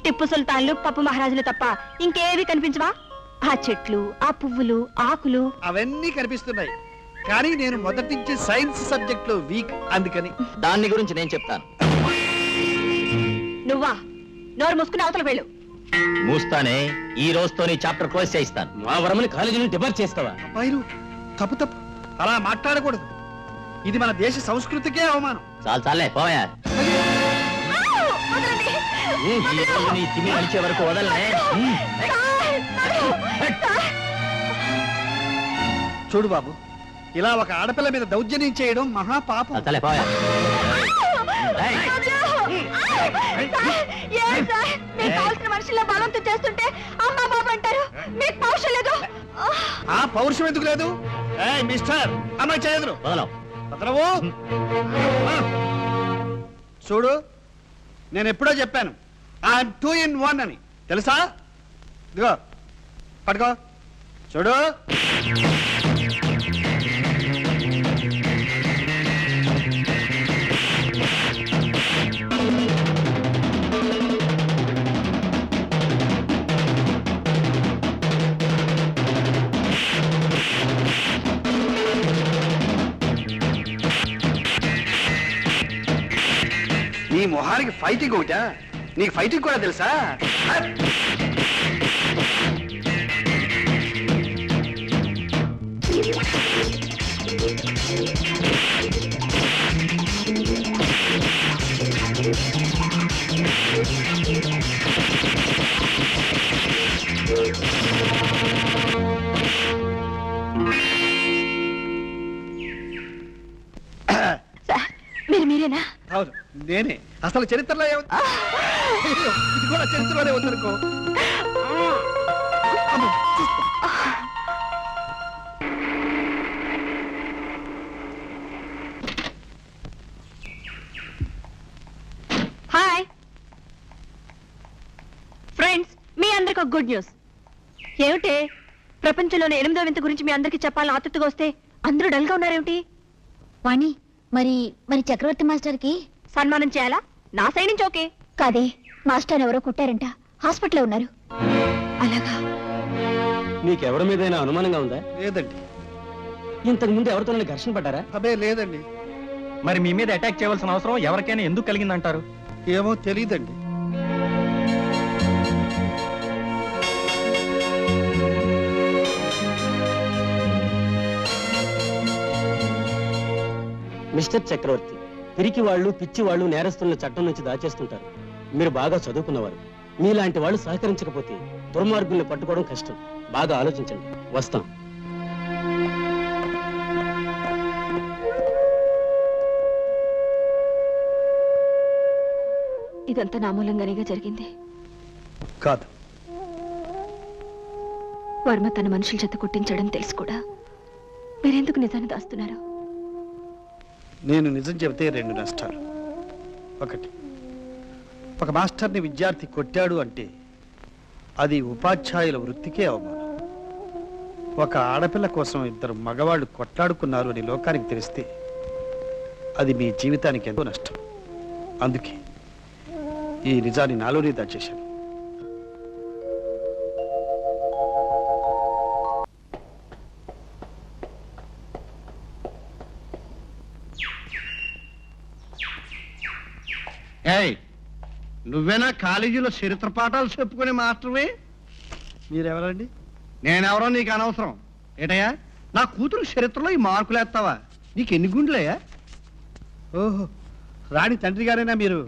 టిప్పు సుల్తాన్లు పప్పు మహారాజులు తప్ప ఇంకేవి కనిపించవా? ఆ చెట్లు, ఆ పువ్వులు, ఆకులు అవన్నీ కనిపిస్తున్నాయి. కానీ నేను మొదటి నుంచి సైన్స్ సబ్జెక్ట్ లో వీక్, అందుకని. దాన్ని గురించి నేను చెప్తాను. నువ్వా? నోరు మూసుకుని అవతల వెళ్ళు. మూస్తానే. ఈ రోజుతో నీ చాప్టర్ క్లోజ్ చేయిస్తాను. మా వరమని కాలేజీ నుండి డిబార్ చేస్తావా? అబ్బాయిలు తప్పు తప్పు, అలా మాట్లాడకూడదు. ఇది మన దేశ సంస్కృతికే అవమానం. చాలే పోయా. నీ తిమి అడిచే వరకు వదలనే. చూడు బాబు, ఇలా ఒక ఆడపిల్ల మీద దౌర్జన్యం చేయడం మహాపాపం. చాలే పోయా. మనుషుల్లో బలవంతం చేస్తుంటే అమ్మా బాబు అంటారు. మీకు పౌరుషం లేదు. ఆ పౌరుషం ఎందుకు లేదు? మిస్టర్, అమ్మాయి చేయదురు వదలవు. చూడు, నేను ఎప్పుడో చెప్పాను ఐఎమ్ 2 in 1 అని, తెలుసా? ఇదిగో పట్టుకో. చూడు, నీ మొహానికి ఫైటింగ్ ఒకటా? నీకు ఫైటింగ్ కూడా తెలుసా? మీరేనా? అవును, నేనే. అసలు చరిత్రలో ఏముంది? ఇది కూడా చరిత్రలోనే ఉందనుకో. హాయ్ ఫ్రెండ్స్, మీ అందరికి ఒక గుడ్ న్యూస్. ఏమిటి? ప్రపంచంలోని 8వ వింత గురించి మీ అందరికి చెప్పాలని ఆతృతగా వస్తే అందరూ డల్ గా ఉన్నారేమిటి? వాణి, మరి చక్రవర్తి మాస్టర్ కి సన్మానం చేయాలా? నా సైడ్ నుంచి ఓకే. కాదే, మాస్టర్ ఎవరో కుట్టారంట, హాస్పిటల్లో ఉన్నారు. అలాగా? నీకెవరి మీదైనా అనుమానంగా ఉందా? లేదండి. ఇంతకు ముందు ఎవరితో ఘర్షణ పడ్డారా? అదే లేదండి. మరి మీ మీద అటాక్ చేయవలసిన అవసరం ఎవరికైనా ఎందుకు కలిగిందంటారు? ఏమో తెలీదండి. మిస్టర్ చక్రవర్తి, పిరికి వాళ్ళు, పిచ్చి వాళ్ళు నేరస్తులను చట్టం నుంచి దాచేస్తుంటారు. మీరు బాగా చదువుకున్నవారు. మీలాంటి వాళ్ళు సహకరించకపోతే దుర్మార్గుల్ని పట్టుకోవడం కష్టం. బాగా ఆలోచించండి. వస్తాం. ఇదంతా నా మూలంగానేగా జరిగింది. కాదు, వర్మ తన మనుషుల చేత కొట్టించడం తెలుసు కూడా మీరెందుకు నిజాన్ని దాస్తున్నారు? నేను నిజం చెబితే 2 నష్టాలు. ఒకటి, ఒక మాస్టర్ని విద్యార్థి కొట్టాడు అంటే అది ఉపాధ్యాయుల వృత్తికే అవమానం. ఒక ఆడపిల్ల కోసం 2 మగవాళ్ళు కొట్లాడుకున్నారు అని లోకానికి తెలిస్తే అది మీ జీవితానికి ఎంతో నష్టం. అందుకే ఈ నిజాన్ని నాలోనే దాచేశాను. నువ్వేనా కాలేజీలో చరిత్ర పాఠాలు చెప్పుకునే మాస్టర్వి? మీరెవరండి? నేనెవరో నీకు అనవసరం. ఏటయ్యా, నా కూతురు చరిత్రలో ఈ మార్కులు వేస్తావా? నీకు ఎన్ని గుండ్లయ్యా? ఓహో, రాణి తండ్రి గారైనా మీరు?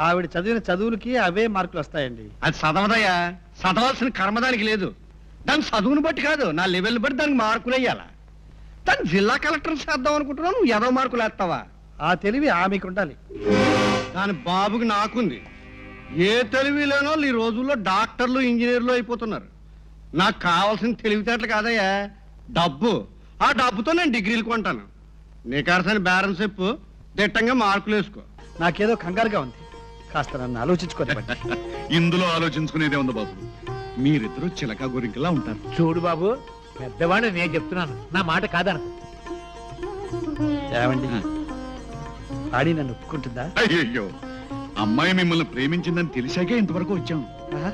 ఆవిడ చదివిన చదువులకి అవే మార్కులు వస్తాయండి. అది చదవదయ్యా. చదవాల్సిన కర్మదానికి లేదు. దాని చదువుని బట్టి కాదు, నా లెవెల్ బట్టి దానికి మార్కులు వేయాలా. దాన్ని జిల్లా కలెక్టర్ చేద్దాం అనుకుంటున్నావు, నువ్వు ఏదో మార్కులు వేస్తావా? ఆ తెలివి ఆమెకు ఉండాలి. దాని బాబుకి నాకుంది. ఏ తెలివి లేనో ఈ రోజుల్లో డాక్టర్లు, ఇంజనీర్లు అయిపోతున్నారు. నాకు కావాల్సిన తెలివితేటలు కాదయ్యా, డబ్బు. ఆ డబ్బుతో నేను డిగ్రీలు కొంటాను. నీకాల్సిన బేరం చెప్పు, దిట్టంగా మార్కులు వేసుకో. నాకేదో కంగారుగా ఉంది, కాస్త నన్ను ఆలోచించుకోనివ్వండి. ఇందులో ఆలోచించుకునేదే ఉంది బాబు. మీరిద్దరూ చిలక గురింకలా ఉంటారు. చూడు బాబు, పెద్దవాడిని నేను చెప్తున్నాను, నా మాట కాదను. ఏమండి, ఆడి నన్ను ఒప్పుకుంటుందా? అయ్యో, అమ్మాయి మిమ్మల్ని ప్రేమించిందని తెలిసాకే ఇంతవరకు వచ్చాం ఆహా.